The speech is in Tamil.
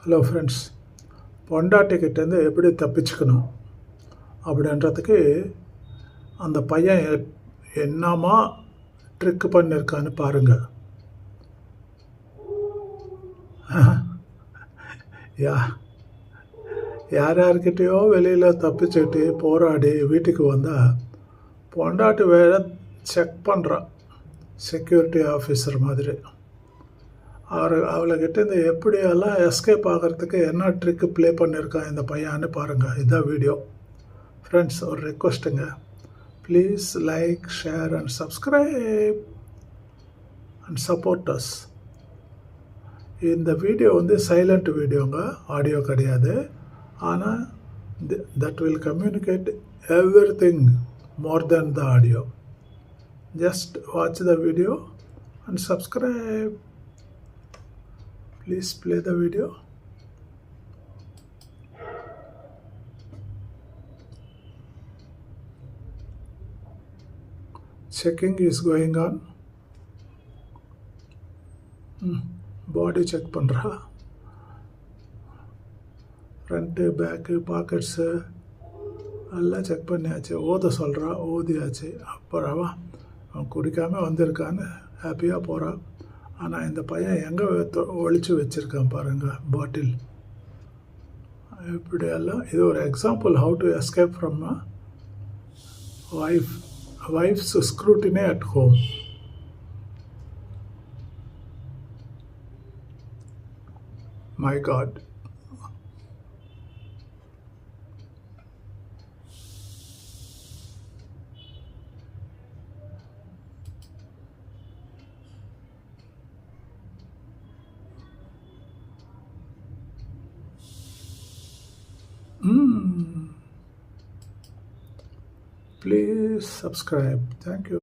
ஹலோ ஃப்ரெண்ட்ஸ், பொண்டாட்டிக்கிட்டேருந்து எப்படி தப்பிச்சுக்கணும் அப்படின்றதுக்கு அந்த பையன் என்னமா ட்ரிக்கு பண்ணியிருக்கான்னு பாருங்கள். யா யார்கிட்டயோ வெளியில் தப்பிச்சுட்டு போராடி வீட்டுக்கு வந்தால் பொண்டாட்டி வேற செக் பண்ணுறான், செக்யூரிட்டி ஆஃபீஸர் மாதிரி. அவளைக்கிட்டேருந்து எப்படியெல்லாம் எஸ்கேப் ஆகிறதுக்கு என்ன ட்ரிக்கு ப்ளே பண்ணியிருக்கான் இந்த பையன்னு பாருங்கள். இதுதான் வீடியோ. ஃப்ரெண்ட்ஸ், ஒரு ரெக்வஸ்ட்டுங்க, please like, share and subscribe and support us. இந்த வீடியோ சைலண்ட் வீடியோங்க, ஆடியோ கிடையாது. ஆனால் that will communicate everything more then the audio. Just watch the video and subscribe. Please play the video. Checking is going on. Body check பண்றா. ஃப்ரண்ட் பேக்கு பாக்கெட்ஸு எல்லாம் செக் பண்ணியாச்சு. ஓத சொல்கிறா, ஓதியாச்சு. அப்புறமா அவன் குடிக்காமல் வந்திருக்கான்னு ஹாப்பியாக போகிறான். ஆனால் இந்த பையன் எங்கே ஒழிச்சு வச்சுருக்கான் பாருங்கள், பாட்டில். இப்படியெல்லாம் இது ஒரு example how to escape from wife's scrutiny at home. My God. Please subscribe. Thank you.